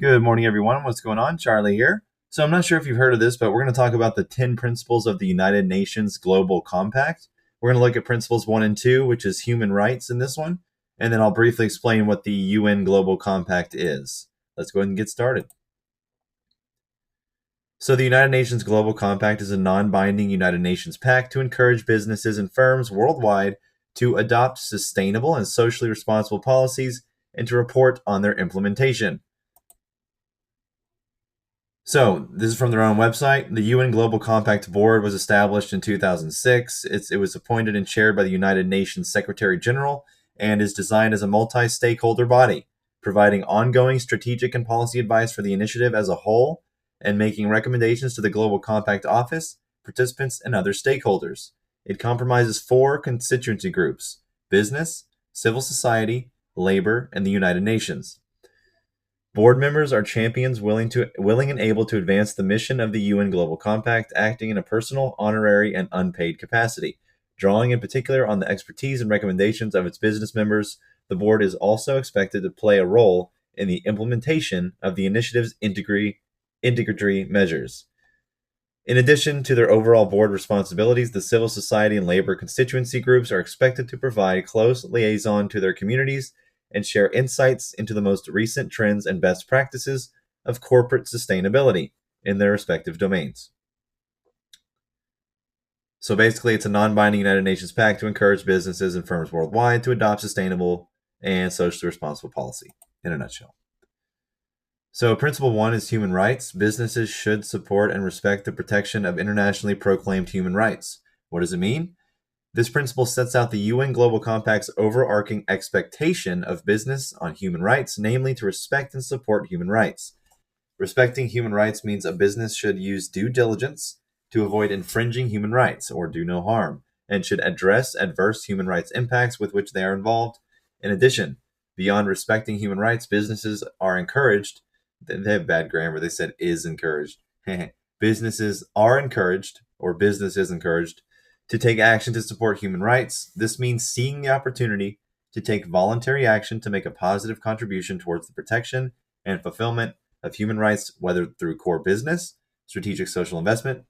Good morning, everyone. What's going on? Charlie here. So, I'm not sure if you've heard of this, but we're going to talk about the 10 principles of the United Nations Global Compact. We're going to look at principles 1 and 2, which is human rights in this one, and then I'll briefly explain what the UN Global Compact is. Let's go ahead and get started. So, the United Nations Global Compact is a non binding United Nations pact to encourage businesses and firms worldwide to adopt sustainable and socially responsible policies and to report on their implementation. So, this is from their own website. The UN Global Compact Board was established in 2006. It was appointed and chaired by the United Nations Secretary General and is designed as a multi stakeholder body, providing ongoing strategic and policy advice for the initiative as a whole and making recommendations to the Global Compact Office, participants, and other stakeholders. It comprises four constituency groups: business, civil society, labor, and the United Nations. Board members are champions willing and able to advance the mission of the UN Global Compact, acting in a personal, honorary, and unpaid capacity. Drawing in particular on the expertise and recommendations of its business members, the board is also expected to play a role in the implementation of the initiative's integratory measures. In addition to their overall board responsibilities, the civil society and labor constituency groups are expected to provide close liaison to their communities and share insights into the most recent trends and best practices of corporate sustainability in their respective domains. So basically, it's a non binding United Nations pact to encourage businesses and firms worldwide to adopt sustainable and socially responsible policy, in a nutshell. So, principle one is human rights. Businesses should support and respect the protection of internationally proclaimed human rights. What does it mean? This principle sets out the UN Global Compact's overarching expectation of business on human rights, namely to respect and support human rights. Respecting human rights means a business should use due diligence to avoid infringing human rights or do no harm, and should address adverse human rights impacts with which they are involved. In addition, beyond respecting human rights, businesses are encouraged. They have bad grammar. They said is encouraged. Businesses are encouraged, or business is encouraged, to take action to support human rights. This means seeing the opportunity to take voluntary action to make a positive contribution towards the protection and fulfillment of human rights, whether through core business, strategic social investment,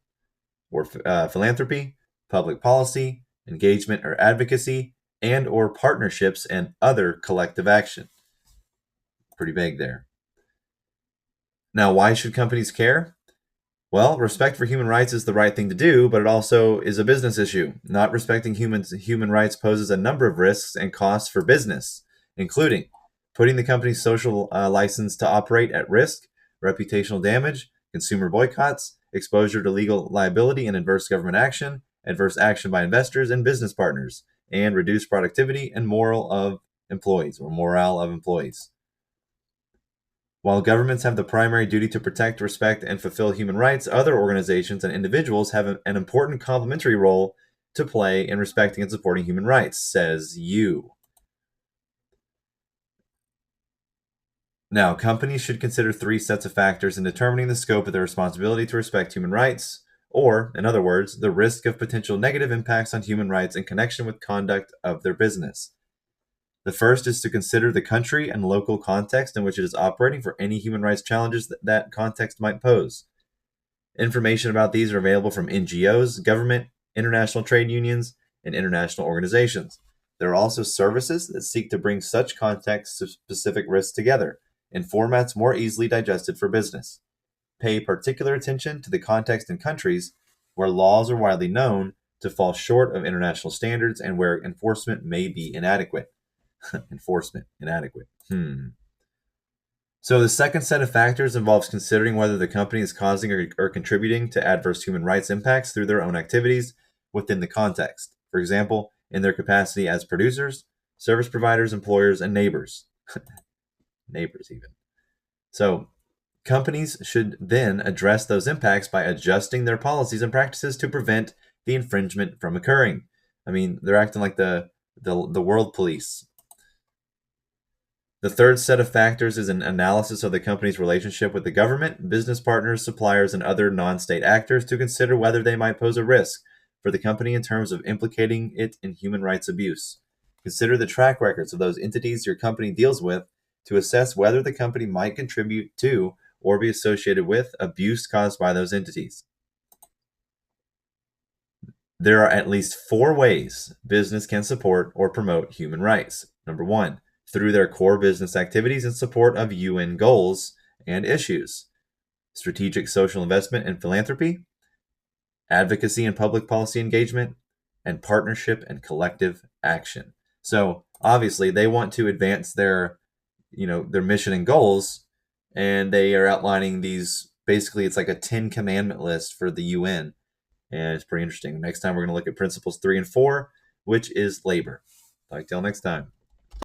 or philanthropy, public policy, engagement or advocacy, and or partnerships and other collective action. Pretty vague there. Now, why should companies care? Well, respect for human rights is the right thing to do, but it also is a business issue. Not respecting human rights poses a number of risks and costs for business, including putting the company's social license to operate at risk, reputational damage, consumer boycotts, exposure to legal liability and adverse action by investors and business partners, and reduced productivity and morale of employees. While governments have the primary duty to protect, respect, and fulfill human rights, other organizations and individuals have an important complementary role to play in respecting and supporting human rights, says you. Now, companies should consider three sets of factors in determining the scope of their responsibility to respect human rights, or, in other words, the risk of potential negative impacts on human rights in connection with conduct of their business. The first is to consider the country and local context in which it is operating for any human rights challenges that context might pose. Information about these are available from NGOs, government, international trade unions, and international organizations. There are also services that seek to bring such context-specific risks together in formats more easily digested for business. Pay particular attention to the context in countries where laws are widely known to fall short of international standards and where enforcement may be inadequate. Enforcement inadequate. So the second set of factors involves considering whether the company is causing or contributing to adverse human rights impacts through their own activities within the context. For example, in their capacity as producers, service providers, employers, and neighbors. Neighbors, even. So companies should then address those impacts by adjusting their policies and practices to prevent the infringement from occurring. I mean, they're acting like the world police. The third set of factors is an analysis of the company's relationship with the government, business partners, suppliers, and other non-state actors to consider whether they might pose a risk for the company in terms of implicating it in human rights abuse. Consider the track records of those entities your company deals with to assess whether the company might contribute to or be associated with abuse caused by those entities. There are at least 4 ways business can support or promote human rights. Number 1, through their core business activities in support of UN goals and issues, strategic social investment and philanthropy, advocacy and public policy engagement, and partnership and collective action. So obviously they want to advance their their mission and goals, and they are outlining these. Basically it's like a 10 commandment list for the UN, and it's pretty interesting. Next time we're going to look at principles 3 and 4, which is labor. Talk till next time.